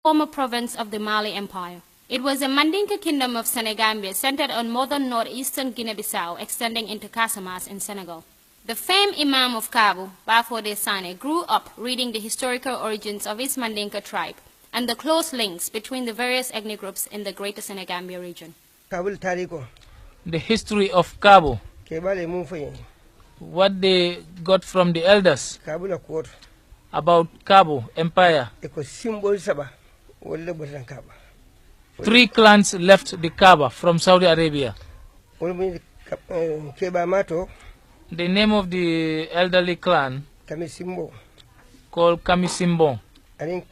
former province of the Mali Empire. It was a Mandinka kingdom of Senegambia centered on modern northeastern Guinea-Bissau, extending into Casamance in Senegal. The famed Imam of Kaabu, Bafode Sane, grew up reading the historical origins of his Mandinka tribe and the close links between the various ethnic groups in the greater Senegambia region. The history of Kaabu, what they got from the elders about Kaabu Empire. 3 clans left the Kaaba from Saudi Arabia. The name of the elderly clan called Kamisimbong and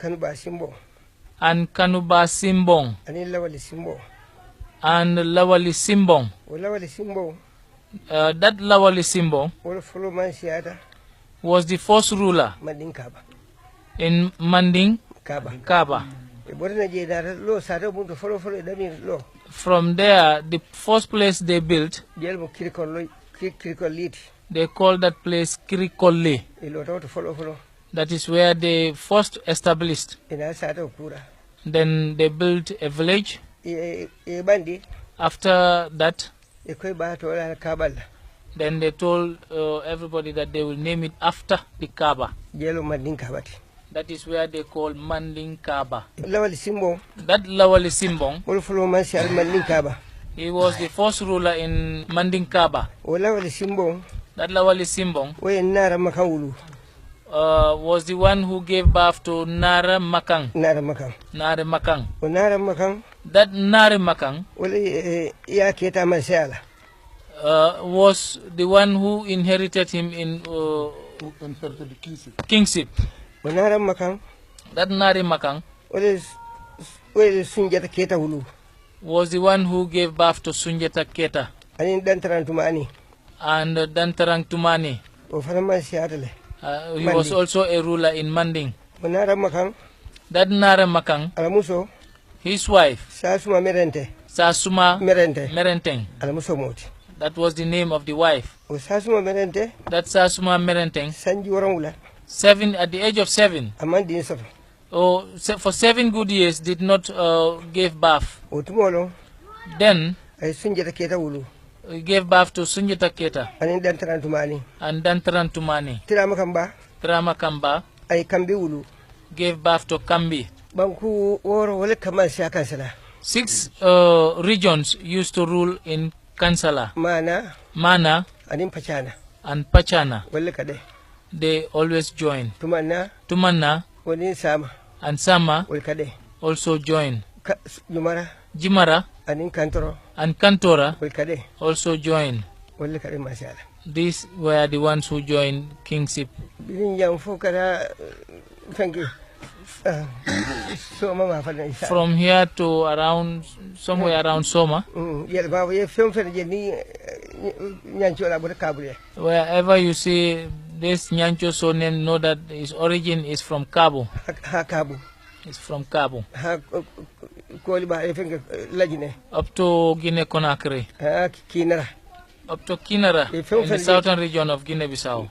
Kanuba Simbong and Lawali Simbong. That Lawali Simbong was the first ruler in Manding Kaaba. From there, the first place they built, they called that place Kirikoli. That is where they first established. Then they built a village. After that, then they told everybody that they will name it after the Kaaba. That is where they call Manding Kaaba. That Lawali Simbong, he was the first ruler in Manding Kaaba. That Lawali Simbong was the one who gave birth to Nara Makang. That Nara Makang was the one who inherited him in kingship. That Nari Makang was the one who gave birth to Sunjata Keta and Dantarang Tumani. He was also a ruler in Manding. That Nara Makang, his wife, Sasuma Merenteng. That was the name of the wife. That Sasuma Merenteng, at the age of 7, for 7 good years did not give birth. Then he gave birth to Sunjata Keta and Dantaran Tumani. Tramakamba gave birth to Kambi. 6 regions used to rule in Kansala. Mana and Pachana. They always join. Tumana and Sama also join. Jimara and Kantora also join. These were the ones who joined kingship. From here to around, somewhere around Soma. Wherever you see this Nyancho so name, know that his origin is from Kaabu. It's from Kaabu. Up to Guinea Conakry. Up to Kinara in the southern region of Guinea-Bissau.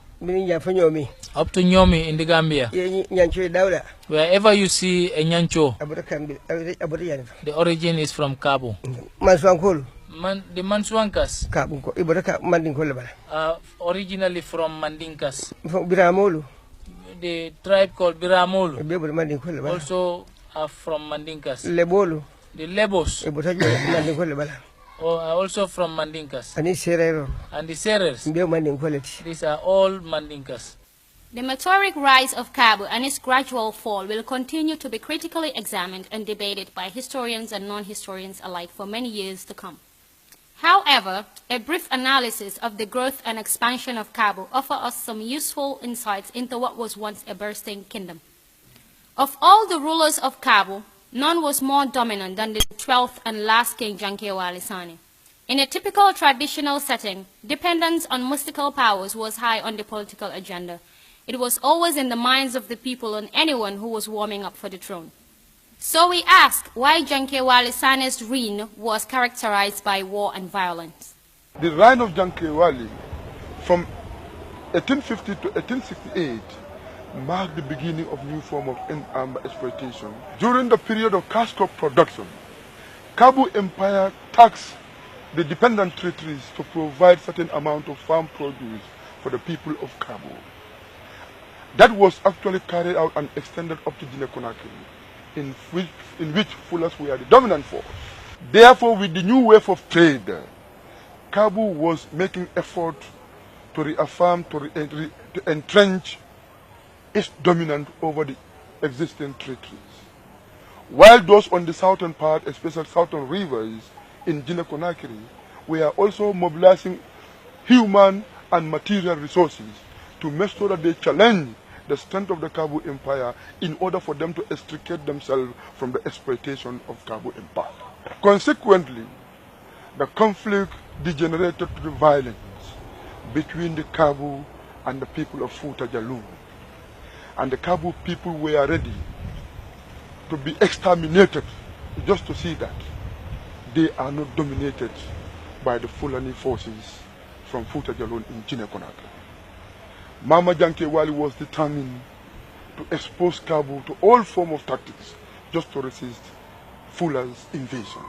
Up to Nyomi in the Gambia. Wherever you see a Nyancho, the origin is from Kaabu. The Manswankas are originally from Mandinkas. The tribe called Biramolu also are from Mandinkas. The Lebos are also from Mandinkas. And the Serers, these are all Mandinkas. The meteoric rise of Kaabu and its gradual fall will continue to be critically examined and debated by historians and non-historians alike for many years to come. However, a brief analysis of the growth and expansion of Kaabu offers us some useful insights into what was once a bursting kingdom. Of all the rulers of Kaabu, none was more dominant than the 12th and last king Janke Sane. In a typical traditional setting, dependence on mystical powers was high on the political agenda. It was always in the minds of the people and anyone who was warming up for the throne. So we ask why Janke Sane's reign was characterized by war and violence. The reign of Janke from 1850 to 1868 marked the beginning of new form of exploitation. During the period of cash crop production, Kaabu Empire taxed the dependent territories to provide certain amount of farm produce for the people of Kaabu. That was actually carried out and extended up to Guinea-Conakry, in which Fullers were the dominant force. Therefore, with the new wave of trade, Kaabu was making effort to reaffirm, to entrench its dominance over the existing territories. While those on the southern part, especially southern rivers in Guinea-Conakry, were also mobilizing human and material resources to make sure that they challenge the strength of the Kaabu Empire in order for them to extricate themselves from the exploitation of Kaabu Empire. Consequently, the conflict degenerated to violence between the Kaabu and the people of Futa Jalloum. And the Kaabu people were ready to be exterminated just to see that they are not dominated by the Fulani forces from Futa Jalloum in Guinea-Conakry. Mama Janke Wali was determined to expose Kaabu to all forms of tactics just to resist Fuller's invasion.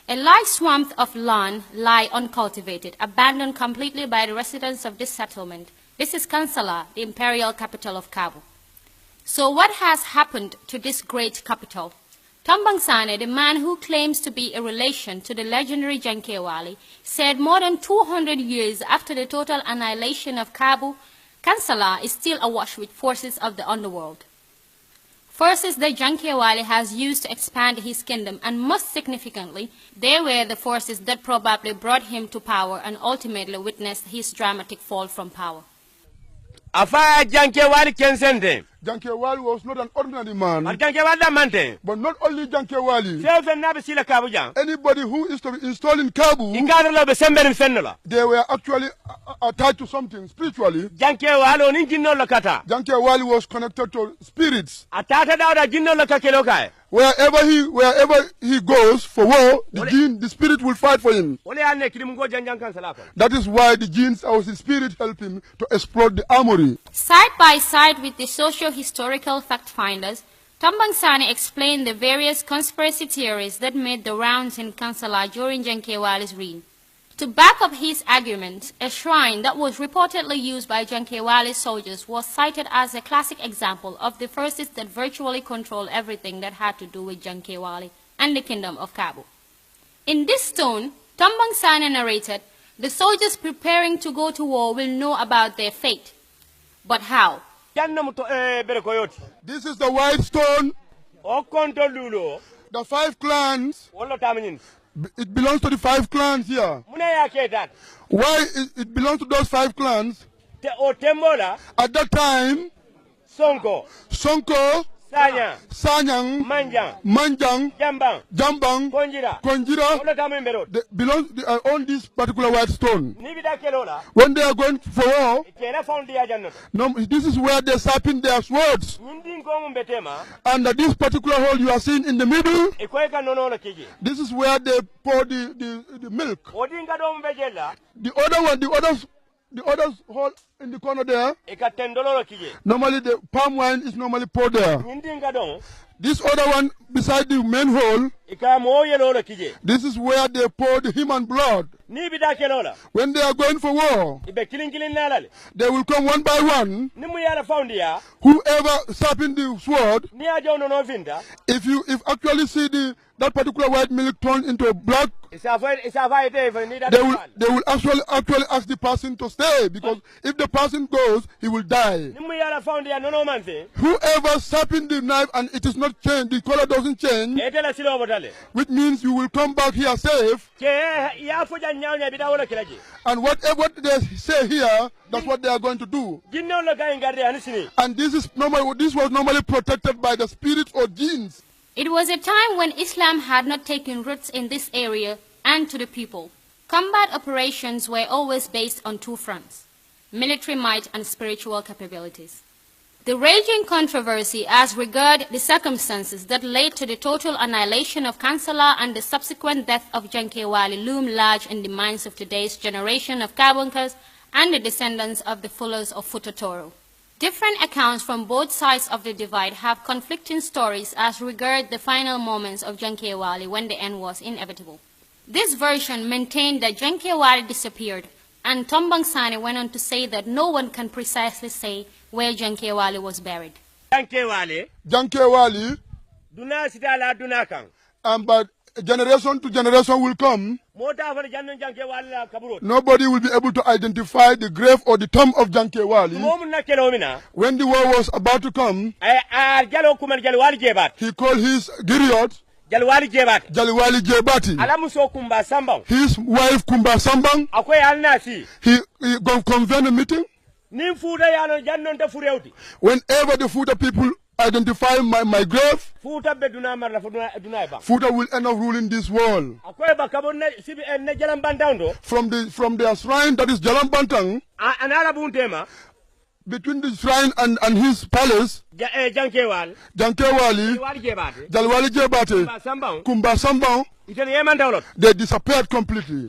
A large swath of land lie uncultivated, abandoned completely by the residents of this settlement. This is Kansala, the imperial capital of Kaabu. So what has happened to this great capital? Tombong Sane, the man who claims to be a relation to the legendary Janke Wali, said more than 200 years after the total annihilation of Kaabu, Kansala is still awash with forces of the underworld. Forces that Janke Wali has used to expand his kingdom, and most significantly, they were the forces that probably brought him to power and ultimately witnessed his dramatic fall from power. Afaya Janke Wali kensende. Janke Wali was not an ordinary man. Janke Wali mante. But not only Janke Wali. Anybody who is to be installed in Kaabu, they were actually attached to something spiritually. Janke Wali was connected to spirits. Wherever he goes for war, the spirit will fight for him. That is why the genes or the spirit help him to explode the armory. Side by side with the socio-historical fact-finders, Tombong Sane explained the various conspiracy theories that made the rounds in Kansala during Janke Wali's reign. To back up his arguments, a shrine that was reportedly used by Janke Wali's soldiers was cited as a classic example of the forces that virtually controlled everything that had to do with Janke Wali and the kingdom of Kaabu. In this stone, Tombong Sane narrated, the soldiers preparing to go to war will know about their fate. But how? This is the white stone. The 5 clans. It belongs to the 5 clans here. Why it belongs to those 5 clans? At that time, Sonko, Sanyang, Manjang, Jambang, Konjira, they own this particular white stone. When they are going for war, this is where they sharpen their swords. And this particular hole you are seeing in the middle, this is where they pour the milk. The others hole in the corner there, normally the palm wine is normally poured there. This other one beside the main hole, this is where they pour the human blood. When they are going for war, they will come one by one. Whoever sharpen the sword, if actually see that particular white milk turned into a black, they will actually ask the person to stay, because if the person goes, he will die. Whoever sharpen the knife and it is not changed, the color doesn't change, which means you will come back here safe. And what they say here, that's what they are going to do. And this is normal. This was normally protected by the spirits or genes. It was a time when Islam had not taken roots in this area and to the people. Combat operations were always based on two fronts: military might and spiritual capabilities. The raging controversy as regard the circumstances that led to the total annihilation of Kansala and the subsequent death of Janke-Wali loom large in the minds of today's generation of Kabunkas and the descendants of the Fullers of Futotoro. Different accounts from both sides of the divide have conflicting stories as regard the final moments of Janke-Wali when the end was inevitable. This version maintained that Janke-Wali disappeared, and Tombang Sane went on to say that no one can precisely say where Janke-Wali was buried. Janke-Wali. Duna sitala duna kang. But generation to generation will come. Nobody will be able to identify the grave or the tomb of Janke-Wali. When the war was about to come, he called his Giriot Jaliwali Jebati. His wife Kumba Sambang. He convened a meeting. Whenever the Futa people identify my grave, Futa will end up ruling this world. From their shrine, that is Jalambantang, between the shrine and his palace, Janke-Wali, Jalwali Jebate, Kumba Sambang, they disappeared completely.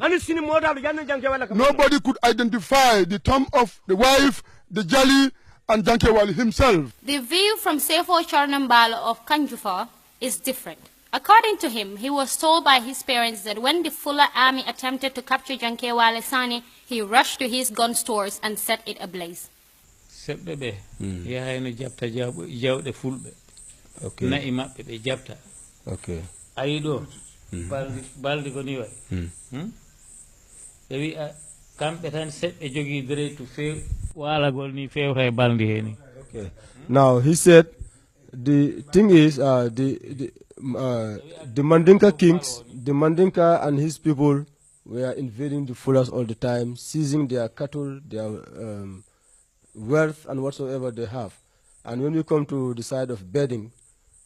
Nobody could identify the tomb of the wife, the Jali, and Janke-Wali himself. The view from Sefo Charnambalo of Kanjufa is different. According to him, he was told by his parents that when the Fuller army attempted to capture Janke-Wali Sane, he rushed to his gun stores and set it ablaze. Okay. Okay. Baldi ko ni way dewi kambe tan sedde jogi dere to few wala gol ni fewta e baldi heni. Okay. Now he said the thing is the Mandinka kings, the Mandinka and his people were invading the Fullers all the time, seizing their cattle, their wealth and whatsoever they have. And when we come to the side of bedding,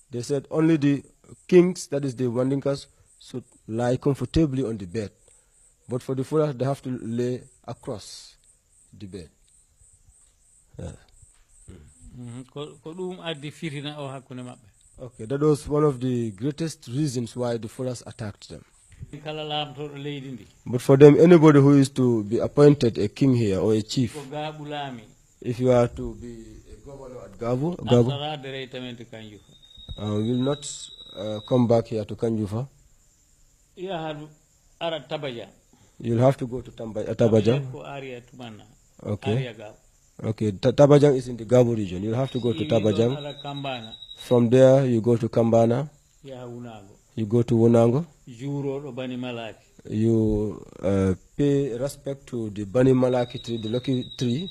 they said only the kings, that is the Mandinkas, should lie comfortably on the bed. But for the Fullers, they have to lay across the bed. Yeah. Okay, that was one of the greatest reasons why the Fullers attacked them. But for them, anybody who is to be appointed a king here or a chief, if you are to be a governor at Kaabu, will not come back here to Kanjufa. You'll have to go to Tabajang. Okay. Okay, Tabajang is in the Kaabu region. You'll have to go to Tabajang. From there, you go to Kambana. You go to Wonango. You pay respect to the Bani Malaki tree, the lucky tree.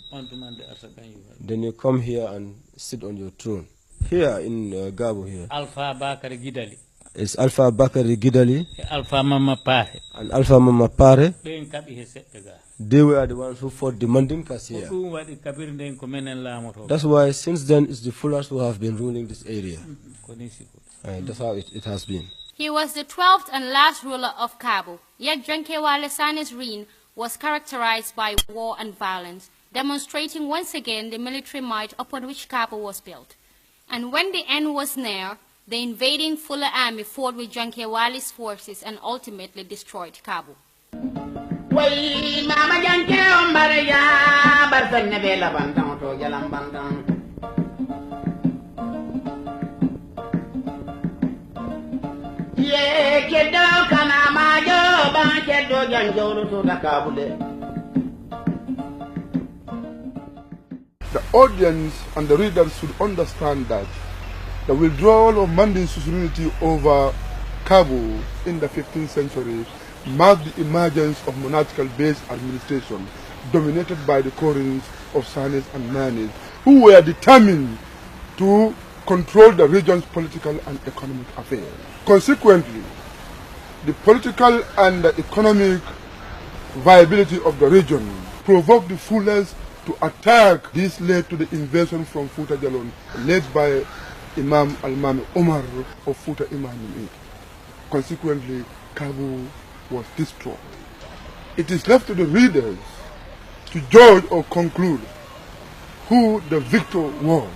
Then you come here and sit on your throne. Here in Kaabu here. Alpha Bakari Gidali. It's Alpha Bakari Gidali. Alpha Mama Pare. And Alpha Mama Pare. They were the ones who fought the Mandinkas here. That's why since then it's the Fullers who have been ruling this area. That's how it has been. He was the 12th and last ruler of Kaabu, yet Janke-Wali Sane's reign was characterized by war and violence, demonstrating once again the military might upon which Kaabu was built. And when the end was near, the invading Fuller army fought with Janke-Wali's forces and ultimately destroyed Kaabu. The audience and the readers should understand that the withdrawal of Mandinka sovereignty over Kaabu in the 15th century marked the emergence of monarchical-based administration dominated by the Korins of Sanes and Nanis, who were determined to control the region's political and economic affairs. Consequently, the political and the economic viability of the region, provoked the Fullers to attack. This led to the invasion from Futa Jalon, led by Imam Al-Mami Omar of Futa Imam. Consequently, Kaabu was destroyed. It is left to the readers to judge or conclude who the victor was.